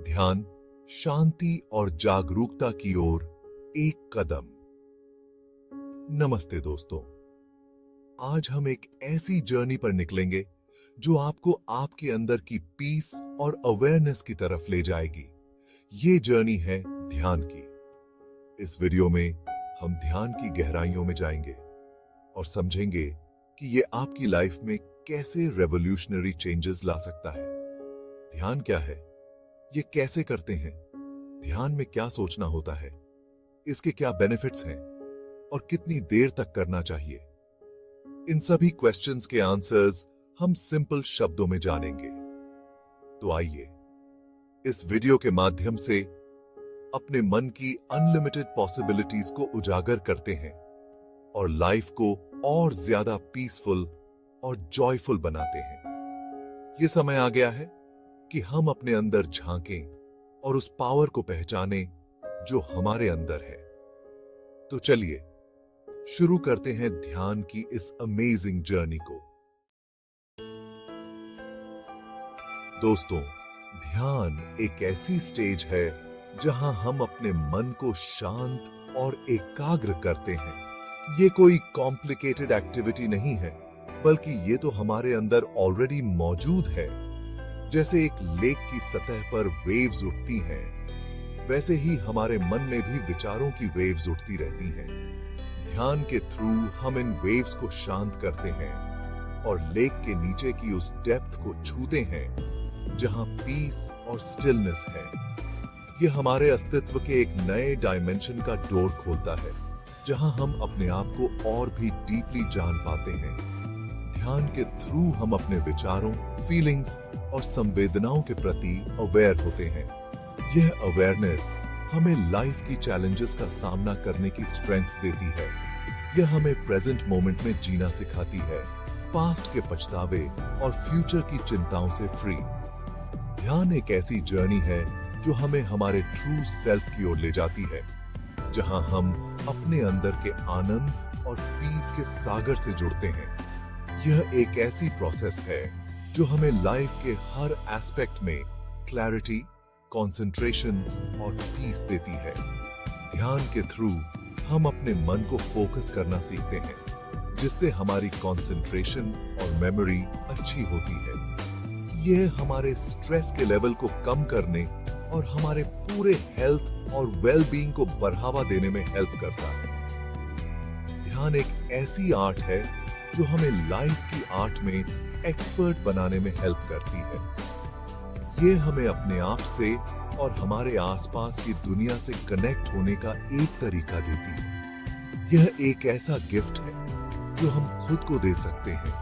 ध्यान, शांति और जागरूकता की ओर एक कदम। नमस्ते दोस्तों, आज हम एक ऐसी जर्नी पर निकलेंगे जो आपको आपके अंदर की पीस और अवेयरनेस की तरफ ले जाएगी। ये जर्नी है ध्यान की। इस वीडियो में हम ध्यान की गहराइयों में जाएंगे और समझेंगे कि ये आपकी लाइफ में कैसे रेवोल्यूशनरी चेंजेस ला सकता है। ध्यान क्या है, ये कैसे करते हैं, ध्यान में क्या सोचना होता है, इसके क्या बेनिफिट्स हैं और कितनी देर तक करना चाहिए। इन सभी क्वेश्चंस के आंसर्स हम सिंपल शब्दों में जानेंगे। तो आइए इस वीडियो के माध्यम से अपने मन की अनलिमिटेड पॉसिबिलिटीज को उजागर करते हैं और लाइफ को और ज्यादा पीसफुल और जॉयफुल बनाते हैं। ये समय आ गया है कि हम अपने अंदर झांकें और उस पावर को पहचानें जो हमारे अंदर है। तो चलिए शुरू करते हैं ध्यान की इस अमेजिंग जर्नी को। दोस्तों, ध्यान एक ऐसी स्टेज है जहां हम अपने मन को शांत और एकाग्र करते हैं। ये कोई कॉम्प्लिकेटेड एक्टिविटी नहीं है, बल्कि ये तो हमारे अंदर ऑलरेडी मौजूद है। जैसे एक लेक की सतह पर वेव्स उठती हैं, वैसे ही हमारे मन में भी विचारों की वेव्स उठती रहती हैं। ध्यान के थ्रू हम इन वेव्स को शांत करते हैं और लेक के नीचे की उस डेप्थ को छूते हैं जहां पीस और स्टिलनेस है। ये हमारे अस्तित्व के एक नए डायमेंशन का डोर खोलता है, जहां हम अपने आप को और भी डीपली जान पाते हैं। ध्यान के थ्रू हम अपने विचारों, फीलिंग्स और संवेदनाओं के प्रति अवेयर होते हैं। यह अवेयरनेस हमें लाइफ की चैलेंजेस का सामना करने की स्ट्रेंथ देती है। यह हमें प्रेजेंट मोमेंट में जीना सिखाती है, पास्ट के पछतावे और फ्यूचर की चिंताओं से फ्री। ध्यान एक ऐसी जर्नी है जो हमें हमारे ट्रू सेल्फ की ओर ले जाती है, जहां हम अपने अंदर के आनंद और पीस के सागर से जुड़ते हैं। यह एक ऐसी प्रोसेस है जो हमें लाइफ के हर एस्पेक्ट में क्लैरिटी, कंसंट्रेशन और पीस देती है। ध्यान के थ्रू हम अपने मन को फोकस करना सीखते हैं, जिससे हमारी कंसंट्रेशन और मेमोरी अच्छी होती है। यह हमारे स्ट्रेस के लेवल को कम करने और हमारे पूरे हेल्थ और वेलबींग को बढ़ावा देने में हेल्प करता है। ध्यान एक ऐसी आर्ट है जो हमें लाइफ की आर्ट में एक्सपर्ट बनाने में हेल्प करती है। ये हमें अपने आप से और हमारे आसपास की दुनिया से कनेक्ट होने का एक तरीका देती है। यह एक ऐसा गिफ्ट है जो हम खुद को दे सकते हैं,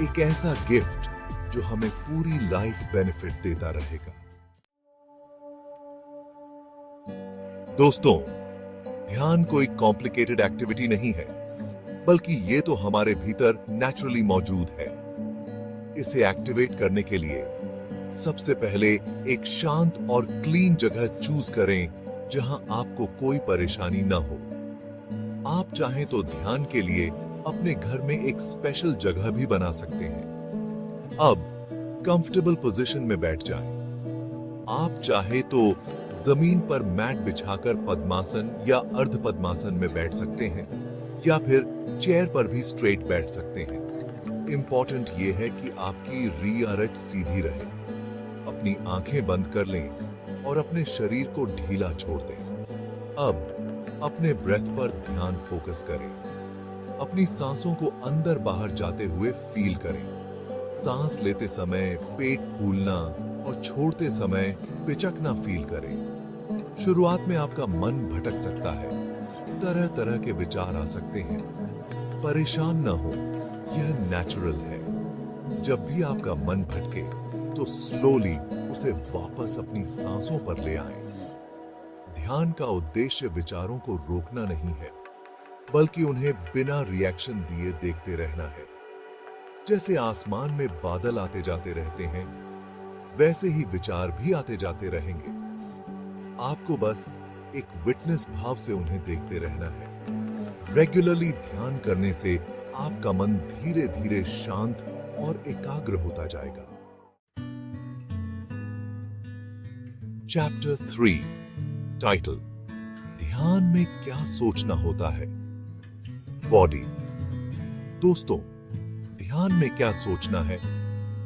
एक ऐसा गिफ्ट जो हमें पूरी लाइफ बेनिफिट देता रहेगा। दोस्तों, ध्यान कोई कॉम्प्लिकेटेड एक्टिविटी नहीं है, बल्कि ये तो हमारे भीतर नेचुरली मौजूद है। इसे एक्टिवेट करने के लिए सबसे पहले एक शांत और क्लीन जगह चूज करें जहां आपको कोई परेशानी न हो। आप चाहें तो ध्यान के लिए अपने घर में एक स्पेशल जगह भी बना सकते हैं। अब कंफर्टेबल पोजीशन में बैठ जाएं। आप चाहे तो जमीन पर मैट बिछाकर पद्मासन या अर्ध पद्मासन में बैठ सकते हैं, या फिर चेयर पर भी स्ट्रेट बैठ सकते हैं। इंपॉर्टेंट यह है कि आपकी रियर एज सीधी रहे। अपनी आंखें बंद कर लें और अपने शरीर को ढीला छोड़ दें। अब अपने ब्रेथ पर ध्यान फोकस करें। अपनी सांसों को अंदर बाहर जाते हुए फील करें। सांस लेते समय पेट फूलना और छोड़ते समय पिचकना फील करें। शुरुआत में आपका मन भटक सकता है, तरह तरह के विचार आ सकते हैं। परेशान न हो, यह नेचुरल है। जब भी आपका मन भटके तो स्लोली उसे वापस अपनी सांसों पर ले आएं। ध्यान का उद्देश्य विचारों को रोकना नहीं है, बल्कि उन्हें बिना रिएक्शन दिए देखते रहना है। जैसे आसमान में बादल आते जाते रहते हैं, वैसे ही विचार भी आते जाते रहेंगे। आपको बस एक विटनेस भाव से उन्हें देखते रहना है। रेगुलरली ध्यान करने से आपका मन धीरे धीरे शांत और एकाग्र होता जाएगा। चैप्टर 3 टाइटल ध्यान में क्या सोचना होता है। बॉडी। दोस्तों, ध्यान में क्या सोचना है,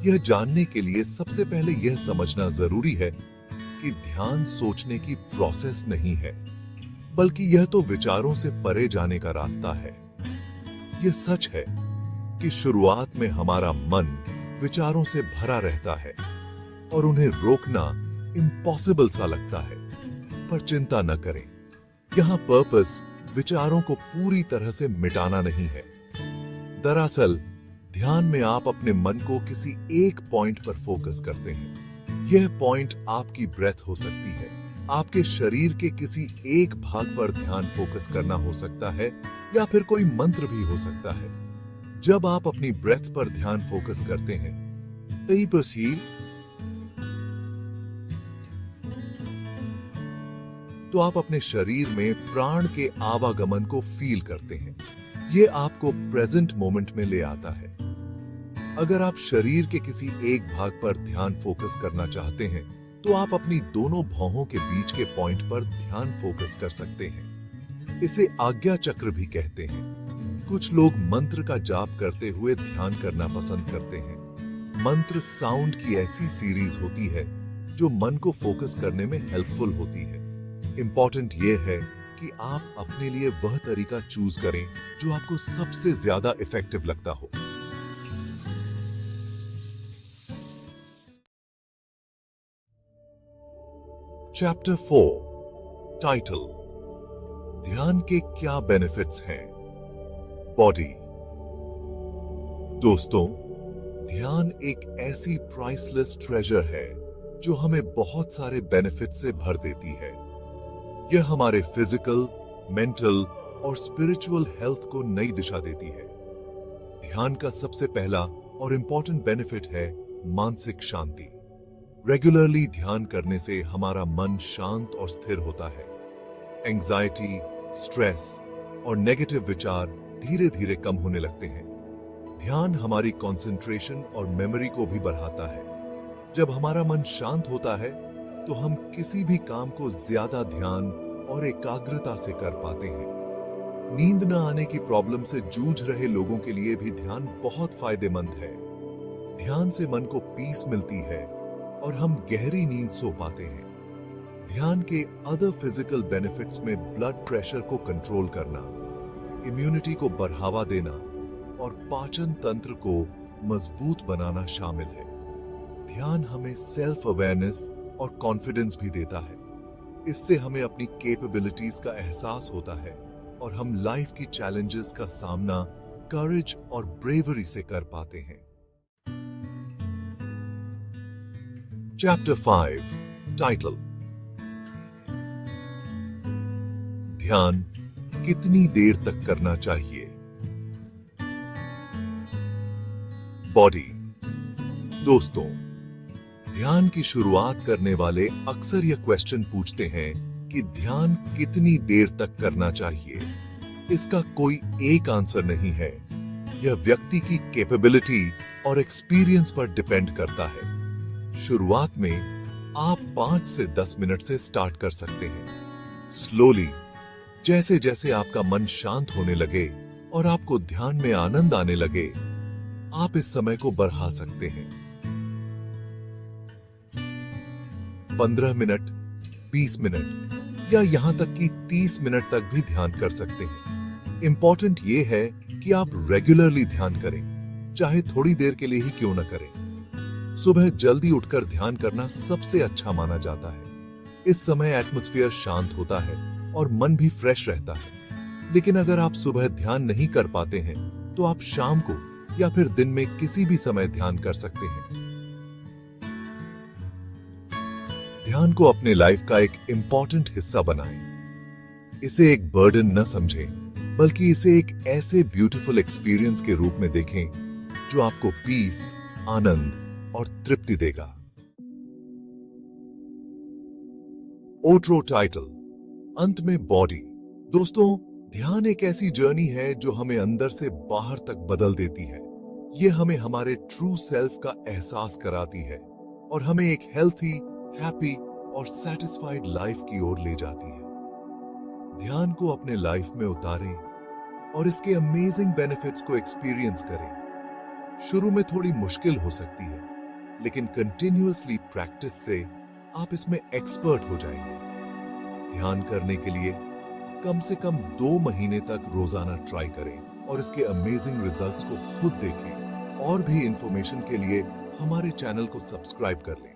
यह जानने के लिए सबसे पहले यह समझना जरूरी है कि ध्यान सोचने की प्रोसेस नहीं है, बल्कि यह तो विचारों से परे जाने का रास्ता है। यह सच है कि शुरुआत में हमारा मन विचारों से भरा रहता है और उन्हें रोकना इम्पॉसिबल सा लगता है। पर चिंता न करें, यहां पर्पस विचारों को पूरी तरह से मिटाना नहीं है। दरअसल ध्यान में आप अपने मन को किसी एक पॉइंट पर फोकस करते हैं। यह पॉइंट आपकी ब्रेथ हो सकती है, आपके शरीर के किसी एक भाग पर ध्यान फोकस करना हो सकता है, या फिर कोई मंत्र भी हो सकता है। जब आप अपनी ब्रेथ पर ध्यान फोकस करते हैं तो आप अपने शरीर में प्राण के आवागमन को फील करते हैं। यह आपको प्रेजेंट मोमेंट में ले आता है। अगर आप शरीर के किसी एक भाग पर ध्यान फोकस करना चाहते हैं तो आप अपनी दोनों भौहों के बीच के पॉइंट पर ध्यान फोकस कर सकते हैं। इसे आज्ञा चक्र भी कहते हैं। कुछ लोग मंत्र का जाप करते हुए ध्यान करना पसंद करते हैं। मंत्र साउंड की ऐसी सीरीज होती है जो मन को फोकस करने में हेल्पफुल होती है। इंपॉर्टेंट यह है कि आप अपने लिए वह तरीका चूज करें जो आपको सबसे ज्यादा इफेक्टिव लगता हो। चैप्टर 4 टाइटल ध्यान के क्या बेनिफिट्स हैं। बॉडी। दोस्तों, ध्यान एक ऐसी प्राइसलेस ट्रेजर है जो हमें बहुत सारे बेनिफिट से भर देती है। यह हमारे फिजिकल, मेंटल और स्पिरिचुअल हेल्थ को नई दिशा देती है। ध्यान का सबसे पहला और इंपॉर्टेंट बेनिफिट है मानसिक शांति। रेगुलरली ध्यान करने से हमारा मन शांत और स्थिर होता है। एंजाइटी, स्ट्रेस और नेगेटिव विचार धीरे धीरे कम होने लगते हैं। ध्यान हमारी कंसंट्रेशन और मेमोरी को भी बढ़ाता है। जब हमारा मन शांत होता है तो हम किसी भी काम को ज्यादा ध्यान और एकाग्रता से कर पाते हैं। नींद न आने की प्रॉब्लम से जूझ रहे लोगों के लिए भी ध्यान बहुत फायदेमंद है। ध्यान से मन को पीस मिलती है और हम गहरी नींद सो पाते हैं। ध्यान के अदर फिजिकल बेनिफिट्स में ब्लड प्रेशर को कंट्रोल करना, इम्यूनिटी को बढ़ावा देना और पाचन तंत्र को मजबूत बनाना शामिल है। ध्यान हमें सेल्फ अवेयरनेस और कॉन्फिडेंस भी देता है। इससे हमें अपनी कैपेबिलिटीज का एहसास होता है और हम लाइफ की चैलेंजेस का सामना करेज और ब्रेवरी से कर पाते हैं। चैप्टर 5 टाइटल ध्यान कितनी देर तक करना चाहिए। बॉडी। दोस्तों, ध्यान की शुरुआत करने वाले अक्सर यह क्वेश्चन पूछते हैं कि ध्यान कितनी देर तक करना चाहिए। इसका कोई एक आंसर नहीं है। यह व्यक्ति की कैपेबिलिटी और एक्सपीरियंस पर डिपेंड करता है। शुरुआत में आप 5 से 10 मिनट से स्टार्ट कर सकते हैं। स्लोली, जैसे जैसे आपका मन शांत होने लगे और आपको ध्यान में आनंद आने लगे, आप इस समय को बढ़ा सकते हैं। 15 मिनट, 20 मिनट या यहां तक कि 30 मिनट तक भी ध्यान कर सकते हैं। इंपॉर्टेंट यह है कि आप रेगुलरली ध्यान करें, चाहे थोड़ी देर के लिए ही क्यों न करें। सुबह जल्दी उठकर ध्यान करना सबसे अच्छा माना जाता है। इस समय एटमॉस्फेयर शांत होता है और मन भी फ्रेश रहता है। लेकिन अगर आप सुबह ध्यान नहीं कर पाते हैं तो आप शाम को या फिर दिन में किसी भी समय ध्यान कर सकते हैं। ध्यान को अपने लाइफ का एक इंपॉर्टेंट हिस्सा बनाएं। इसे एक बर्डन न समझें, बल्कि इसे एक ऐसे ब्यूटीफुल एक्सपीरियंस के रूप में देखें जो आपको पीस, आनंद और तृप्ति देगा। ओट्रो टाइटल अंत में बॉडी। दोस्तों, ध्यान एक ऐसी जर्नी है जो हमें अंदर से बाहर तक बदल देती है। यह हमें हमारे ट्रू सेल्फ का एहसास कराती है और हमें एक हेल्थी, हैप्पी और सेटिस्फाइड लाइफ की ओर ले जाती है। ध्यान को अपने लाइफ में उतारें और इसके अमेजिंग बेनिफिट्स को एक्सपीरियंस करें। शुरू में थोड़ी मुश्किल हो सकती है, लेकिन कंटिन्यूअसली प्रैक्टिस से आप इसमें एक्सपर्ट हो जाएंगे। ध्यान करने के लिए कम से कम 2 महीने तक रोजाना ट्राई करें और इसके अमेजिंग रिजल्ट्स को खुद देखें। और भी इंफॉर्मेशन के लिए हमारे चैनल को सब्सक्राइब कर लें।